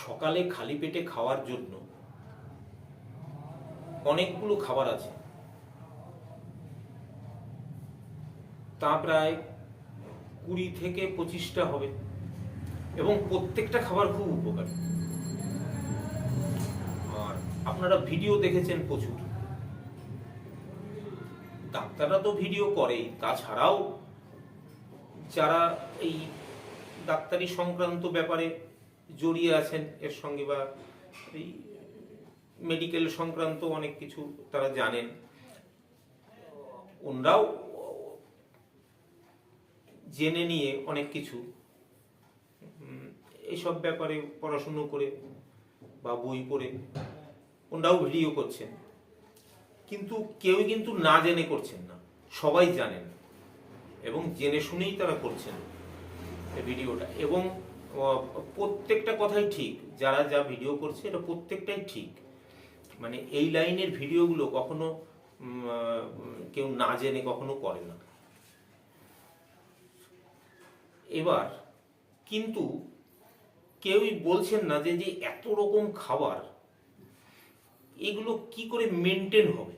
সকালে খালি পেটে খাওয়ার জন্য অনেকগুলো খাবার আছে, তা প্রায় 20 থেকে 25টা হবে এবং প্রত্যেকটা খাবার খুব উপকারী। আর আপনারা ভিডিও দেখেছেন প্রচুর, ডাক্তাররা তো ভিডিও করেই, তাছাড়াও যারা এই ডাক্তারি সংক্রান্ত ব্যাপারে জড়িয়ে আছেন এর সঙ্গে বা এই মেডিকেল সংক্রান্ত অনেক কিছু তারা জানেন, ওনারাও জেনে নিয়ে অনেক কিছু এইসব ব্যাপারে পড়াশুনো করে বা বই পড়ে ওনারাও ভিডিও করছেন, কিন্তু কেউ কিন্তু না জেনে করছেন না, সবাই জানেন এবং জেনে শুনেই তারা করছেন এই ভিডিওটা। এবং প্রত্যেকটা কথাই ঠিক, যারা যা ভিডিও করছে এটা প্রত্যেকটাই ঠিক। মানে এই লাইনের ভিডিওগুলো কখনো কেউ না জেনে কখনো করে না। এবার কিন্তু কেউই বলছেন না যে যে এত রকম খাবার এগুলো কি করে মেনটেন হবে।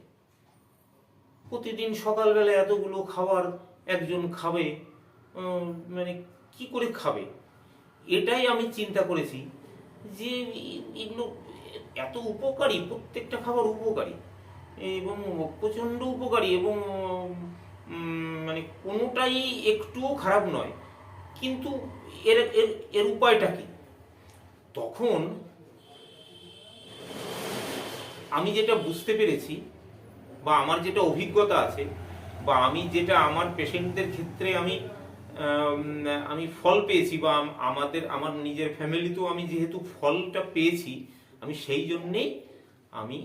প্রতিদিন সকালবেলা এতগুলো খাবার একজন খাবে, মানে কি করে খাবে? এটাই আমি চিন্তা করেছি যে এগুলো এত উপকারী, প্রত্যেকটা খাবার উপকারী এবং প্রচণ্ড উপকারী এবং মানে কোনোটাই একটুও খারাপ নয়, কিন্তু এর এর এর উপায়টা কি? তখন আমি যেটা বুঝতে পেরেছি বা আমার যেটা অভিজ্ঞতা আছে বা আমি যেটা আমার পেশেন্টদের ক্ষেত্রে আমি ফল পেয়েছি বা আমার নিজের ফ্যামিলিতেও আমি যেহেতু ফলটা পেয়েছি, আমি সেই জন্যেই আমি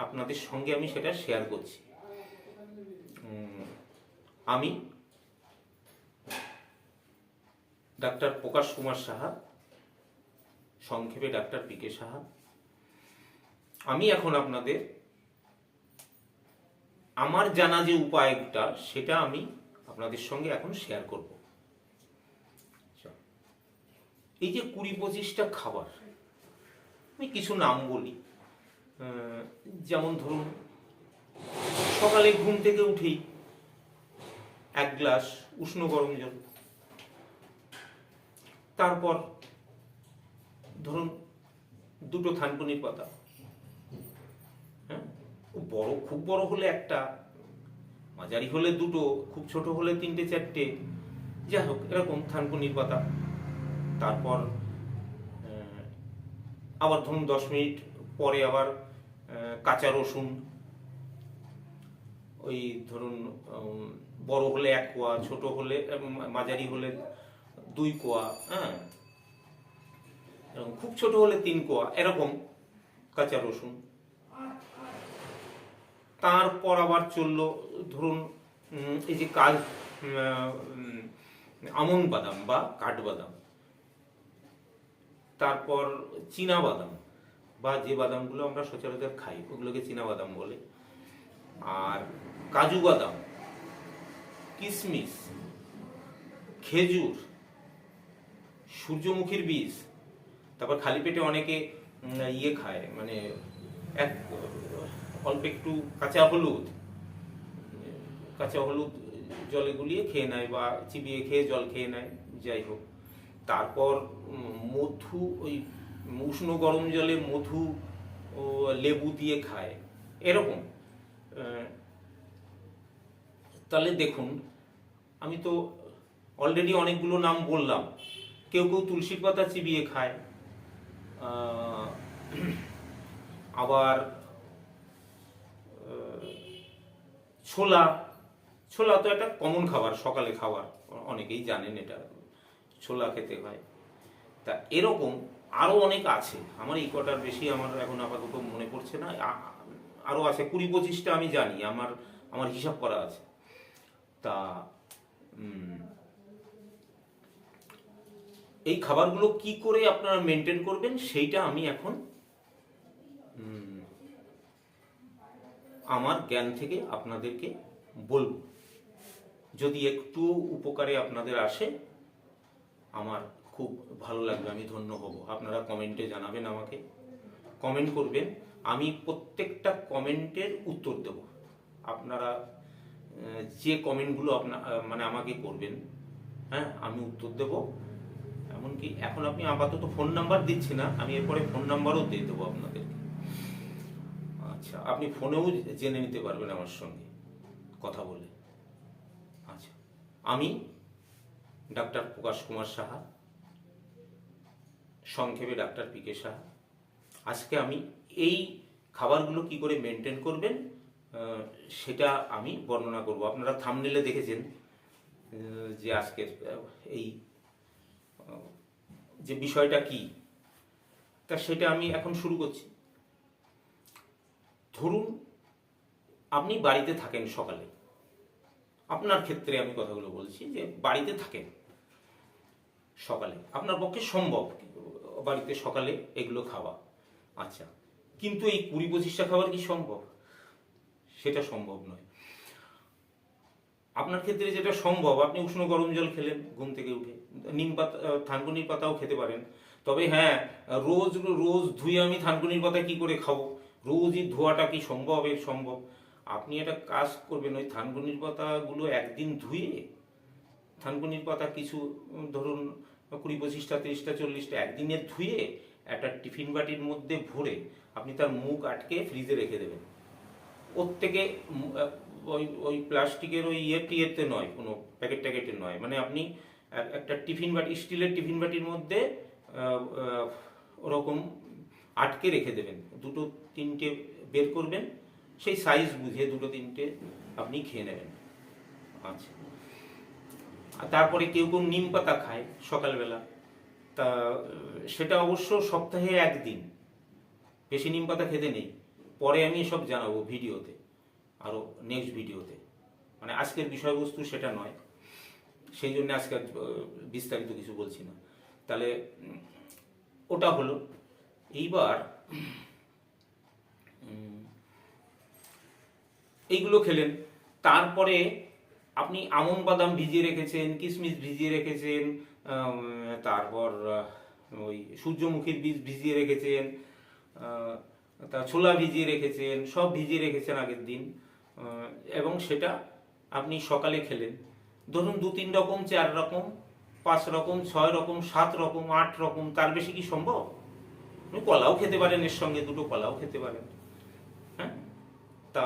আপনাদের সঙ্গে আমি সেটা শেয়ার করছি। আমি ডাক্তার প্রকাশ কুমার সাহা, সংক্ষেপে ডাক্তার পিকে সাহা। আমি এখন আপনাদের আমার জানা যে উপায়টা সেটা আমি আপনাদের সঙ্গে এখন শেয়ার করব। এই যে 20-25টা খাবার, আমি কিছু নাম বলি। যেমন ধরুন, সকালে ঘুম থেকে উঠেই 1 গ্লাস উষ্ণ গরম জল, তারপর ধরুন 2টো থানকুনির পাতা, হ্যাঁ, খুব বড় হলে 1টা, মাঝারি হলে 2টো, খুব ছোট হলে 3টে-4টে, যাই হোক এরকম থানকুনির পাতা। তারপর আবার ধরুন 10 মিনিট পরে আবার কাঁচা রসুন, ওই ধরুন বড় হলে 1 কোয়া, ছোট হলে মাঝারি হলে 2 কোয়া, হ্যাঁ, খুব ছোট হলে 3 কোয়া, এরকম কাঁচা রসুন। তারপর আবার চললো ধরুন এই যে আমন্ড বাদাম বা কাঠবাদাম, তারপর চীনা বাদাম বা যে বাদামগুলো আমরা সচরাচর খাই ওগুলোকে চীনা বাদাম বলে, আর কাজু বাদাম, কিশমিশ, খেজুর, সূর্যমুখীর বীজ। তারপর খালি পেটে অনেকে খায়, মানে অল্প একটু কাঁচা হলুদ জলে গুলিয়ে খেয়ে নেয় বা চিবিয়ে খেয়ে জল খেয়ে নেয়, যাই হোক। তারপর মধু, ওই উষ্ণ গরম জলে মধু ও লেবু দিয়ে খায়, এরকম। তাহলে দেখুন, আমি তো অলরেডি অনেকগুলো নাম বললাম। কেউ কেউ তুলসীর পাতা চিবিয়ে খায়, আবার ছোলা তো একটা কমন খাবার, সকালে খাবার, অনেকেই জানেন এটা, ছোলা খেতে হয়। তা এরকম আরো অনেক আছে, আমার এই কটার বেশি আমার এখন আপাতত মনে পড়ছে না, আরো আছে 20-25টা আমি জানি, আমার হিসাব করা আছে। তা এই খাবারগুলো কি করে আপনারা মেনটেন করবেন সেইটা আমি এখন আমার জ্ঞান থেকে আপনাদেরকে বলবো। যদি একটু উপকারে আপনাদের আসে আমার খুব ভালো লাগবে, আমি ধন্য হব। আপনারা কমেন্টে জানাবেন, আমাকে কমেন্ট করবেন, আমি প্রত্যেকটা কমেন্টের উত্তর দেব। আপনারা যে কমেন্টগুলো মানে আমাকে করবেন, হ্যাঁ, আমি উত্তর দেব। এমনকি এখন আপনি আপাতত ফোন নাম্বার দিচ্ছি না, আমি এরপরে ফোন নাম্বারও দিয়ে দেবো আপনাদেরকে। আচ্ছা, আপনি ফোনেও জেনে নিতে পারবেন আমার সঙ্গে কথা বলে। আচ্ছা, আমি ডাক্তার প্রকাশ কুমার সাহা, সংক্ষেপে ডাক্তার পিকে সাহা। আজকে আমি এই খাবারগুলো কি করে মেনটেন করবেন সেটা আমি বর্ণনা করব। আপনারা থাম্বনেলে দেখেছেন যে আজকের এই যে বিষয়টা কি, তা সেটা আমি এখন শুরু করছি। ধরুন আপনি বাড়িতে থাকেন সকালে, আপনার ক্ষেত্রে আমি কথাগুলো বলছি, যে বাড়িতে থাকেন সকালে, আপনার পক্ষে সম্ভব বাড়িতে সকালে এগুলো খাওয়া। আচ্ছা, কিন্তু এই 20-25টা খাবার কি সম্ভব? সেটা সম্ভব নয়। আপনার ক্ষেত্রে যেটা সম্ভব, আপনি উষ্ণ গরম জল খেলেন ঘুম থেকে উঠে, নিম পাতা, থানকুনির পাতাও খেতে পারেন। তবে হ্যাঁ, রোজ রোজ ধুয়ে আমি থানকুনির পাতা কি করে খাবো? রোজই ধোয়াটা কি সম্ভব? এর সম্ভব। আপনি একটা কাজ করবেন, ওই থানকুনির পাতাগুলো একদিন ধুয়ে, থানকুনির পাতা কিছু ধরুন 20-25টা 30টা 40টা একদিনে ধুয়ে একটা টিফিন বাটির মধ্যে ভরে আপনি তার মুখ আটকে ফ্রিজে রেখে দেবেন। ওর থেকে ওই ওই প্লাস্টিকের ওই ইয়েতে নয়, কোনো প্যাকেট ট্যাকেটে নয়, মানে আপনি একটা টিফিন বাটি, স্টিলের টিফিন বাটির মধ্যে ওরকম আটকে রেখে দেবেন। 2-3টে বের করবেন, সেই সাইজ বুঝে 2-3টে আপনি খেয়ে নেবেন। আচ্ছা, আর তারপরে কেউ কেউ নিম পাতা খায় সকালবেলা, তা সেটা অবশ্য সপ্তাহে একদিন, বেশি নিম পাতা খেতে নেই। পরে আমি সব জানাবো ভিডিওতে, আরও নেক্সট ভিডিওতে। মানে আজকের বিষয়বস্তু সেটা নয়, সেই জন্য আজকে বিস্তারিত কিছু বলছি না। তাহলে ওটা হলো। এইবার এইগুলো খেলেন, তারপরে আপনি আমন বাদাম ভিজিয়ে রেখেছেন, কিশমিশ ভিজিয়ে রেখেছেন, তারপর ওই সূর্যমুখীর বীজ ভিজিয়ে রেখেছেন, তা ছোলা ভিজিয়ে রেখেছেন, সব ভিজিয়ে রেখেছেন আগের দিন, এবং সেটা আপনি সকালে খেলেন। ধরুন 2-3 রকম, 4 রকম, 5 রকম, 6 রকম, 7 রকম, 8 রকম, তার বেশি কি সম্ভব? আপনি কলাও খেতে পারেন, এর সঙ্গে 2টো কলাও খেতে পারেন। হ্যাঁ, তা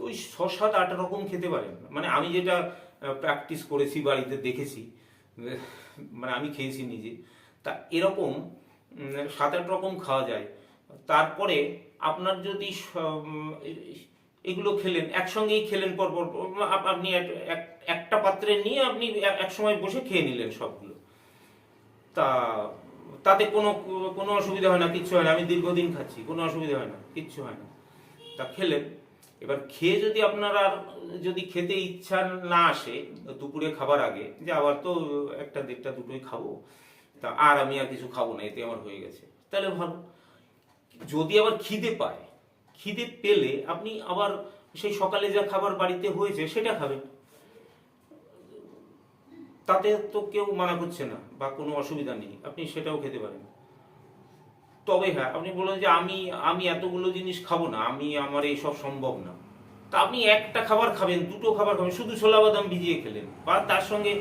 ওই 6-7-8 রকম খেতে পারেন। মানে আমি যেটা প্র্যাকটিস করেছি, বাড়িতে দেখেছি, মানে আমি খেয়েছি নিজে, তা এরকম 7-8 রকম খাওয়া যায়। তারপরে আপনার যদি এগুলো খেলেন, একসঙ্গেই খেলেন পরপর, আপনি একটা পাত্রে নিয়ে আপনি এক সময় বসে খেয়ে নিলেন সবগুলো, তা তাতে কোনো কোনো অসুবিধা হয় না, কিচ্ছু হয় না। আমি দীর্ঘদিন খাচ্ছি, কোনো অসুবিধা হয় না, কিচ্ছু হয় না। তা খেলেন, এবার খেয়ে যদি আপনার আর যদি খেতে ইচ্ছা না আসে দুপুরে খাবার আগে, যে আবার তো 1টা 1.5টা 2টোই খাবো, তা আর আমি আর কিছু খাবো না, এতে আমার হয়ে গেছে, তাহলে ভালো। যদি আবার খিদে পায়, খিদে পেলে আপনি আবার সেই সকালে যা খাবার বাড়িতে হয়েছে সেটা খাবেন, তাতে তো কেউ মানা করছে না বা কোনো অসুবিধা নেই, আপনি সেটাও খেতে পারেন। তবে হ্যাঁ, আপনি বলেন যে আমি আমি এতগুলো জিনিস খাবো না, আমার এইসব সম্ভব না, তা আপনি একটা খাবার খাবেন, 2টো খাবার খাবেন, শুধু ছোলা বাদাম ভিজিয়ে খেলেন, বা তার সঙ্গে,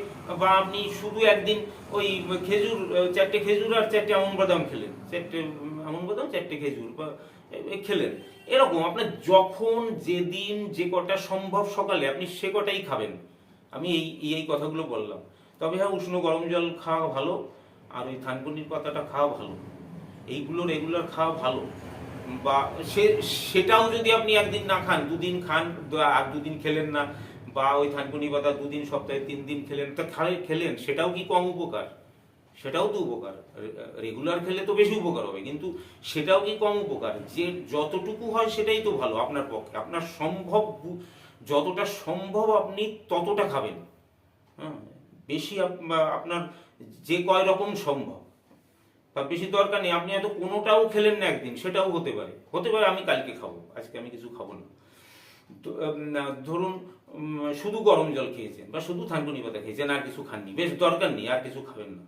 বা আপনি শুধু একদিন ওই খেজুর, 4টে খেজুর আর 4টে আমন বাদাম খেলেন, 4টে আমন বাদাম 4টে খেজুর বা খেলেন। এরকম আপনার যখন যেদিন যে কটা সম্ভব সকালে আপনি সে কটাই খাবেন। আমি এই কথাগুলো বললাম। তবে হ্যাঁ, উষ্ণ গরম জল খাওয়া ভালো, আর ওই থানকুনির পাতাটা খাওয়া ভালো, এইগুলো রেগুলার খাওয়া ভালো। বা সেটাও যদি আপনি একদিন না খান, 2 দিন খান, আর 2 দিন খেলেন না, বা ওই থানকুনি পাতা 2 দিন, সপ্তাহে 3 দিন খেলেন, তা খেলেন, সেটাও কি কম উপকার? সেটাও তো উপকার। রেগুলার খেলে তো বেশি উপকার হবে, কিন্তু সেটাও কি কম উপকার? যে যতটুকু হয় সেটাই তো ভালো আপনার পক্ষে। আপনার সম্ভব, যতটা সম্ভব আপনি ততটা খাবেন। হ্যাঁ, বেশি আপনার যে কয় রকম সম্ভব, বা বেশি দরকার নেই। আপনি হয়তো কোনোটাও খেলেন না একদিন, সেটাও হতে পারে, আমি কালকে খাবো, আজকে আমি কিছু খাবো না। ধরুন শুধু গরম জল খেয়েছেন বা শুধু থানকুনি পাতা খেয়েছেন, আর কিছু খাননি, বেশ দরকার নেই, আর কিছু খাবেন না,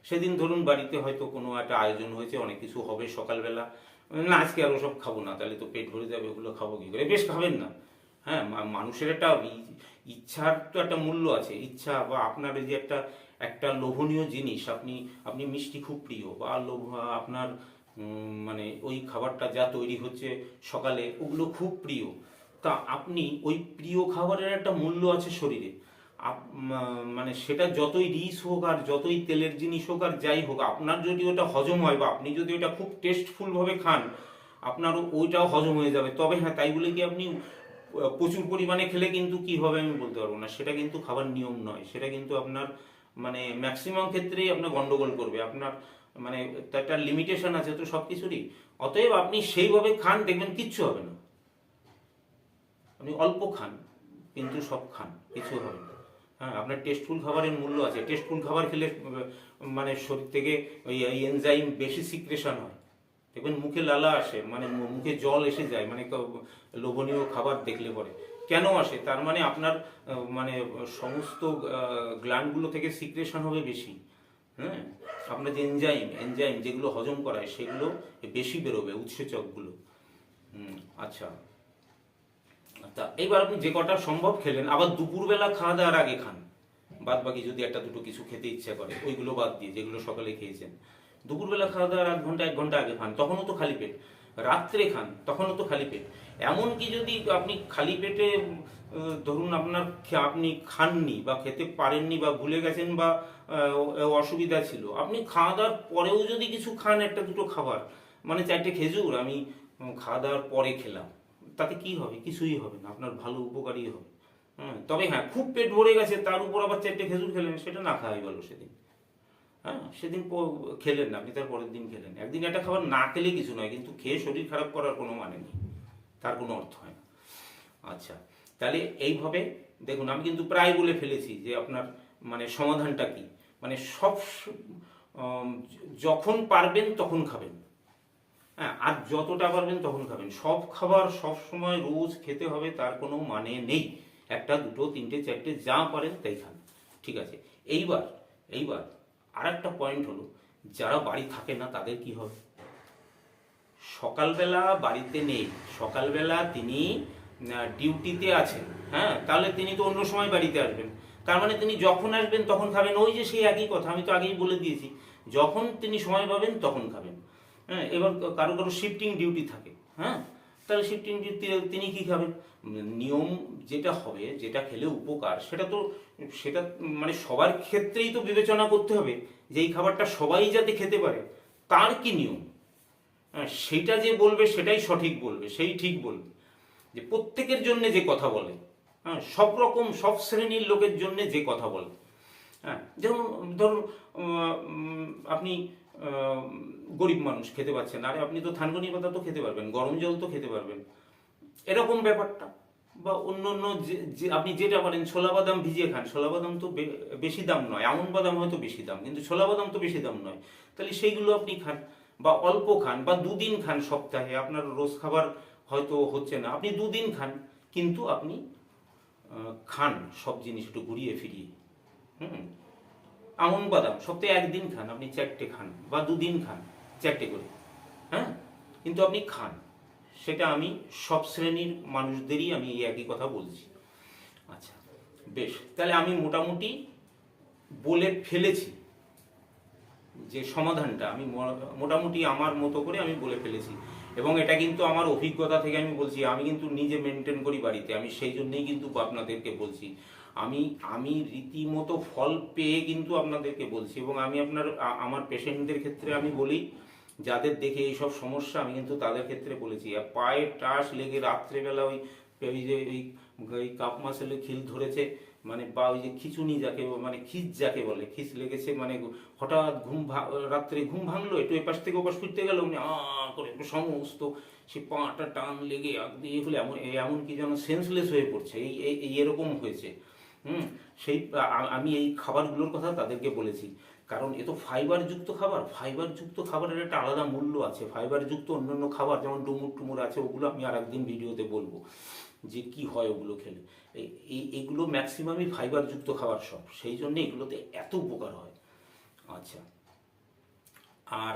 সেদিন ধরুন বাড়িতে হয়তো কোনো একটা আয়োজন হয়েছে, অনেক কিছু হবে সকালবেলা, না আজকে আর ওসব খাবো না, তাহলে তো পেট ভরে যাবে, ওগুলো খাবো কি করে, বেশ খাবেন না। হ্যাঁ, মানুষের একটা ইচ্ছার তো একটা মূল্য আছে, ইচ্ছা বা আপনার এই যে একটা একটা লোভনীয় জিনিস, আপনি আপনি মিষ্টি খুব প্রিয় বা লোভ আপনার মানে ওই খাবারটা যা তৈরি হচ্ছে সকালে ওগুলো খুব প্রিয়, তা আপনি ওই প্রিয় খাবারের একটা মূল্য আছে শরীরে। মানে সেটা যতই রিচ হোক আর যতই তেলের জিনিস হোক আর যাই হোক, আপনার যদি ওটা হজম হয় বা আপনি যদি ওটা খুব টেস্টফুল ভাবে খান, আপনার ওইটাও হজম হয়ে যাবে। তবে হ্যাঁ, তাই বলে কি আপনি প্রচুর পরিমাণে খেলে কিন্তু কি হবে আমি বলতে পারবো না, সেটা কিন্তু খাবার নিয়ম নয়, সেটা কিন্তু আপনার মানে ম্যাক্সিমাম ক্ষেত্রেই আপনার গন্ডগোল করবে। আপনার মানে একটা লিমিটেশন আছে তো সব কিছুরই। অতএব আপনি সেইভাবে খান, দেখবেন কিচ্ছু হবে না। আপনি অল্প খান কিন্তু সব খান, কিছু হবে না। হ্যাঁ, আপনার টেস্টফুল খাবারের মূল্য আছে। টেস্টফুল খাবার খেলে মানে শরীর থেকে ওই এনজাইম বেশি সিক্রেশন হয়, দেখবেন মুখে লালা আসে, মানে মুখে জল এসে যায়, মানে লোভনীয় খাবার দেখলে পরে। কেন আসে? তার মানে আপনার মানে সমস্ত গ্ল্যান্ডগুলো থেকে সিক্রেশন হবে বেশি। হ্যাঁ, আপনার যে এনজাইম এনজাইম যেগুলো হজম করায় সেগুলো বেশি বেরোবে, উৎসেচকগুলো। আচ্ছা, তা এইবার আপনি যে কটা সম্ভব খেলেন, আবার দুপুরবেলা খাওয়া দাওয়ার আগে খান। বাদ বাকি যদি একটা দুটো কিছু খেতে ইচ্ছা করে, ওইগুলো বাদ দিয়ে যেগুলো সকালে খেয়েছেন, দুপুরবেলা খাওয়া দাওয়ার আধ ঘন্টা 1 ঘন্টা আগে খান, তখনও তো খালি পেট। রাত্রে খান, তখনও তো খালি পেট। এমনকি যদি আপনি খালি পেটে ধরুন আপনার আপনি খাননি বা খেতে পারেননি বা ভুলে গেছেন বা অসুবিধা ছিল, আপনি খাওয়া দাওয়ার পরেও যদি কিছু খান, একটা দুটো খাবার, মানে 4টে খেজুর আমি খাওয়া দাওয়ার পরে খেলাম, তাতে কি হবে? কিছুই হবে না, আপনার ভালো উপকারী হবে। হ্যাঁ, তবে হ্যাঁ, খুব পেট ভরে গেছে তার উপর আবার 4টে খেজুর খেলেন, সেটা না খাওয়াই ভালো সেদিন। হ্যাঁ, সেদিন খেলেন না, আপনি তার পরের দিন খেলেন। একদিন একটা খাবার না খেলে কিছু নয়, কিন্তু খেয়ে শরীর খারাপ করার কোনো মানে নেই, তার কোনো অর্থ হয় না। আচ্ছা, তাহলে এইভাবে দেখুন, আমি কিন্তু প্রায় বলে ফেলেছি যে আপনার মানে সমাধানটা কি। মানে সব উম, যখন পারবেন তখন খাবেন। হ্যাঁ, আর যতটা পারবেন তখন খাবেন। সব খাবার সব সময় রোজ খেতে হবে তার কোনো মানে নেই। একটা দুটো তিনটে চারটে যা পারেন তাই খান, ঠিক আছে। এইবার এইবার আর একটা পয়েন্ট হলো, যারা বাড়ি থাকে না তাদের কি হবে? সকালবেলা বাড়িতে নেই, সকালবেলা তিনি ডিউটিতে আছেন। হ্যাঁ, তাহলে তিনি তো অন্য সময় বাড়িতে আসবেন, তার মানে তিনি যখন আসবেন তখন খাবেন। ওই যে সেই একই কথা, আমি তো আগেই বলে দিয়েছি, যখন তিনি সময় পাবেন তখন খাবেন। হ্যাঁ, এবার কারো কারো শিফটিং ডিউটি থাকে। হ্যাঁ, তাহলে শিফটিং ডিউটি তিনি কি খাবেন? নিয়ম যেটা হবে, যেটা খেলে উপকার, সেটা তো সেটা মানে সবার ক্ষেত্রেই তো বিবেচনা করতে হবে যে এই খাবারটা সবাই যাতে খেতে পারে, তার কি নিয়ম। হ্যাঁ, সেটা যে বলবে সেটাই সঠিক বলবে, সেই ঠিক বলবে। যে প্রত্যেকের জন্য যে কথা বলে, হ্যাঁ, সব রকম সব শ্রেণীর লোকের জন্য যে কথা বলে। হ্যাঁ, যেমন ধরুন আপনি গরিব মানুষ খেতে পাচ্ছেন, আরে আপনি তো থানকুনি পাতা তো খেতে পারবেন, গরম জল তো খেতে পারবেন, এরকম ব্যাপারটা। বা অন্য অন্য যে আপনি যেটা পারেন, ছোলা বাদাম ভিজিয়ে খান, ছোলা বাদাম তো বেশি দাম নয়, আমন বাদাম হয়তো বেশি দাম, কিন্তু ছোলা বাদাম তো বেশি দাম নয়, তাহলে সেইগুলো আপনি খান। বা অল্প খান, বা দুদিন খান সপ্তাহে, আপনার রোজ খাবার হয়তো হচ্ছে না, আপনি দুদিন খান, কিন্তু আপনি খান সব জিনিস একটু ঘুরিয়ে ফিরিয়ে। হুম, আমন বাদাম সপ্তাহে একদিন খান, আপনি 4টে খান, বা দুদিন খান 4টে করে। হ্যাঁ, কিন্তু আপনি খান। সেটা আমি সব শ্রেণীর মানুষদেরই আমি এই একই কথা বলছি। আচ্ছা, বেশ, তাহলে আমি মোটামুটি বলে ফেলেছি যে সমাধানটা আমি মোটামুটি আমার মতো করে আমি বলে ফেলেছি। এবং এটা কিন্তু আমার অভিজ্ঞতা থেকে আমি বলছি, আমি কিন্তু নিজে মেনটেন করি বাড়িতে, আমি সেই জন্যই কিন্তু আপনাদেরকে বলছি। আমি আমি রীতিমতো ফল পেয়ে কিন্তু আপনাদেরকে বলছি। এবং আমি আমার পেশেন্টদের ক্ষেত্রে আমি বলি, যাদের দেখে এইসব সমস্যা, আমি কিন্তু তাদের ক্ষেত্রে বলেছি। আর পায়ে টাস লেগে রাত্রেবেলা ওই যে ওই কাপ মাসেলে খিল ধরেছে, মানে বা ওই যে খিচুনি যাকে মানে খিচ যাকে বলে, খিচ লেগেছে, মানে হঠাৎ রাত্রে ঘুম ভাঙলো, একটু এপাশ থেকে ওপাশ ফিরতে গেল, মানে করে সমস্ত সে পাটা টান লেগে দিয়ে হলে এমনকি যেন সেন্সলেস হয়ে পড়ছে, এই এরকম হয়েছে। সেই আমি এই খাবারগুলোর কথা তাদেরকে বলেছি, কারণ এ তো ফাইবারযুক্ত খাবার, ফাইবারযুক্ত খাবারের একটা আলাদা মূল্য আছে। ফাইবারযুক্ত অন্যান্য খাবার যেমন ডুমুর টুমুর আছে, ওগুলো আমি আর একদিন ভিডিওতে বলবো যে কি হয় ওগুলো খেলে। এইগুলো ম্যাক্সিমামই ফাইবারযুক্ত খাবার সব, সেই জন্য এগুলোতে এত উপকার হয়। আচ্ছা, আর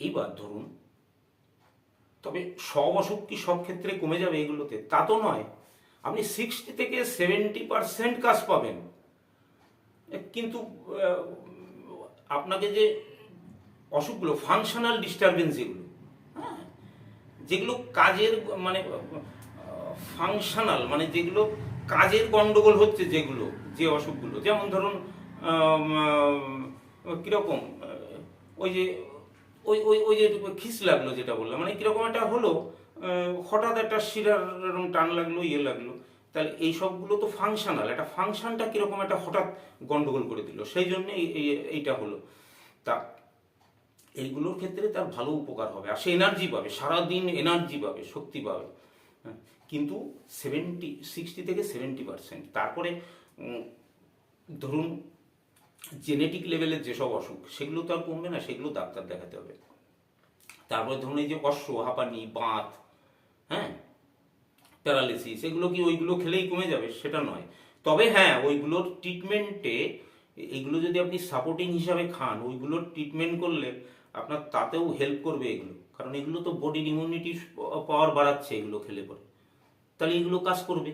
এইবার ধরুন, তবে সব অসুখ কি সব ক্ষেত্রে কমে যাবে এগুলোতে? তা তো নয়। আপনি 60 থেকে 70% কাজ পাবেন, কিন্তু আপনাকে যে অসুখগুলো, ফাংশনাল ডিস্টারবেন্স যেগুলো, হ্যাঁ, যেগুলো কাজের মানে ফাংশনাল মানে যেগুলো কাজের গন্ডগোল হচ্ছে, যেগুলো যে অসুখগুলো, যেমন ধরুন কীরকম ওই যে ওই ওই ওই যে খিস লাগলো যেটা বললাম, মানে কীরকম একটা হলো, হঠাৎ একটা শিরার এরকম টান লাগলো, ইয়ে লাগলো, তাহলে এই সবগুলো তো ফাংশনাল, একটা ফাংশনটা কীরকম একটা হঠাৎ গন্ডগোল করে দিল, সেই জন্য এইটা হলো। তা এইগুলোর ক্ষেত্রে তার ভালো উপকার হবে, আর সে এনার্জি পাবে, সারাদিন এনার্জি পাবে, শক্তি পাবে। কিন্তু 60 থেকে 70%। তারপরে ধরুন জেনেটিক লেভেলের যেসব অসুখ, সেগুলো তো আর কমবে না, সেগুলো ডাক্তার দেখাতে হবে। তারপরে ধরুন এই যে অশ্ব, হাঁপানি, বাত, হ্যাঁ, প্যারালিসিস, এগুলো কি ওইগুলো খেলেই কমে যাবে? সেটা নয়। তবে হ্যাঁ, ওইগুলোর ট্রিটমেন্টে এইগুলো যদি আপনি সাপোর্টিং হিসাবে খান, ওইগুলোর ট্রিটমেন্ট করলে আপনার তাতেও হেল্প করবে এগুলো, কারণ এগুলো তো বডির ইমিউনিটি পাওয়ার বাড়াচ্ছে এগুলো খেলে পরে, তাহলে এগুলো কাজ করবে।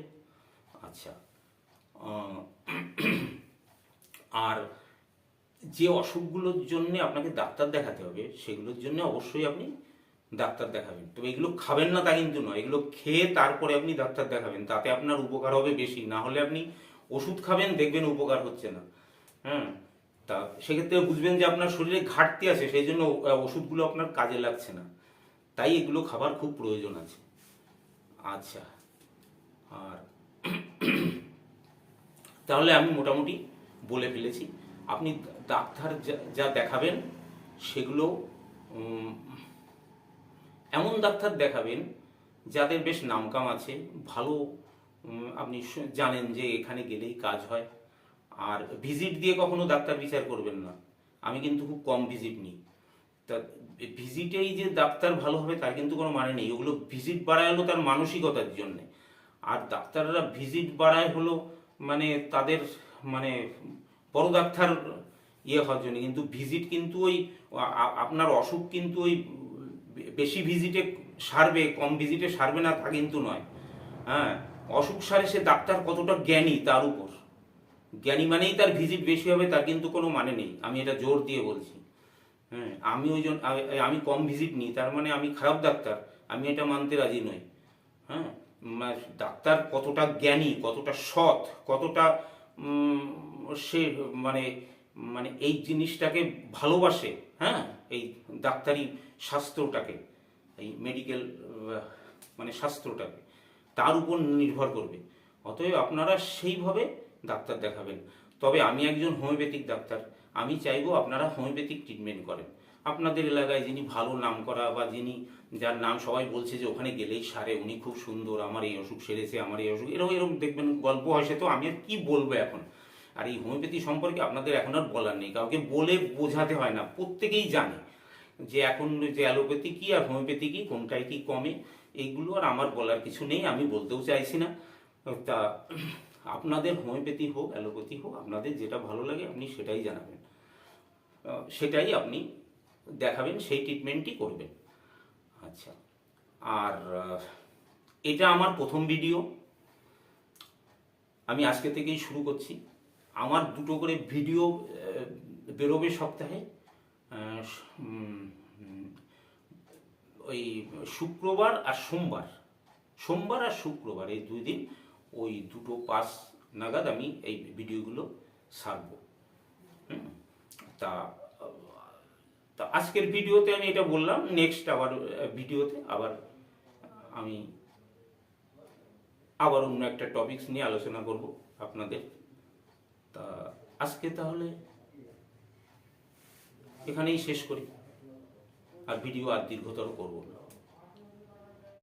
আচ্ছা, আর যে অসুখগুলোর জন্য আপনাকে ডাক্তার দেখাতে হবে, সেগুলোর জন্য অবশ্যই আপনি ডাক্তার দেখাবেন। তবে এগুলো খাবেন না তা কিন্তু নয়, এগুলো খেয়ে তারপরে আপনি ডাক্তার দেখাবেন, তাতে আপনার উপকার হবে বেশি। না হলে আপনি ওষুধ খাবেন, দেখবেন উপকার হচ্ছে না, হ্যাঁ, তা সেক্ষেত্রে বুঝবেন যে আপনার শরীরে ঘাটতি আছে, সেই জন্য ওষুধগুলো আপনার কাজে লাগছে না, তাই এগুলো খাবার খুব প্রয়োজন আছে। আচ্ছা, আর তাহলে আমি মোটামুটি বলে ফেলেছি। আপনি ডাক্তার যা দেখাবেন সেগুলো এমন ডাক্তার দেখাবেন যাদের বেশ নামকাম আছে, ভালো, আপনি জানেন যে এখানে গেলেই কাজ হয়। আর ভিজিট দিয়ে কখনো ডাক্তার বিচার করবেন না। আমি কিন্তু খুব কম ভিজিট নিই। তা ভিজিটেই যে ডাক্তার ভালো হবে তার কিন্তু কোনো মানে নেই। ওগুলো ভিজিট বাড়ায় হলো তার মানসিকতার জন্যে, আর ডাক্তাররা ভিজিট বাড়ায় হলো মানে তাদের মানে বড় ডাক্তার ইয়ে হওয়ার জন্য। কিন্তু ভিজিট কিন্তু ওই আপনার অসুখ কিন্তু ওই বেশি ভিজিটে সারবে, কম ভিজিটে সারবে না তা কিন্তু নয়। হ্যাঁ, অসুখ সারে সে ডাক্তার কতটা জ্ঞানী তার উপর। জ্ঞানী মানেই তার ভিজিট বেশি হবে তার কিন্তু কোনো মানে নেই, আমি এটা জোর দিয়ে বলছি। হ্যাঁ, আমি কম ভিজিট নিই তার মানে আমি খারাপ ডাক্তার, আমি এটা মানতে রাজি নই। হ্যাঁ, ডাক্তার কতটা জ্ঞানী, কতটা সৎ, কতটা সে মানে মানে এই জিনিসটাকে ভালোবাসে, হ্যাঁ, এই ডাক্তারি শাস্ত্রটাকে, এই মেডিকেল মানে শাস্ত্রটাকে, তার উপর নির্ভর করবে। অতএব আপনারা সেইভাবে ডাক্তার দেখাবেন। তবে আমি একজন হোমিওপ্যাথিক ডাক্তার, আমি চাইবো আপনারা হোমিওপ্যাথিক ট্রিটমেন্ট করেন। আপনাদের এলাকায় যিনি ভালো নাম করা, বা যিনি যার নাম সবাই বলছে যে ওখানে গেলেই সারে, উনি খুব সুন্দর, আমার এই অসুখ সেরেছে, আমার এই অসুখ, এরকম এরকম দেখবেন গল্প হয়, সে তো আমি আর কি বলবো এখন। আর এই হোমিওপ্যাথি সম্পর্কে আপনাদের এখন আর বলার নেই, কাউকে বলে বোঝাতে হয় না, প্রত্যেকেই জানে যে এখন যে অ্যালোপ্যাথি কি আর হোমিওপ্যাথি কি, কোনটায় কি কমে, এইগুলো আর আমার বলার কিছু নেই, আমি বলতেও চাইছি না। তা আপনাদের হোমিওপ্যাথি হোক অ্যালোপ্যাথি হোক, আপনাদের যেটা ভালো লাগে আপনি সেটাই জানাবেন, সেটাই আপনি দেখাবেন, সেই ট্রিটমেন্টই করবেন। আচ্ছা, আর এটা আমার প্রথম ভিডিও, আমি আজকে থেকেই শুরু করছি। আমার 2টো করে ভিডিও বেরোবে সপ্তাহে, ওই শুক্রবার আর সোমবার, সোমবার আর শুক্রবার, এই 2 দিন, ওই 2:05 নাগাদ আমি এই ভিডিওগুলো ছাড়বো। তা আজকের ভিডিওতে আমি এটা বললাম, নেক্সট আবার ভিডিওতে আমি আবার অন্য একটা টপিকস নিয়ে আলোচনা করব আপনাদের। তা আজকে তাহলে এখানেই শেষ করি, আর ভিডিও আর দীর্ঘতর করব না।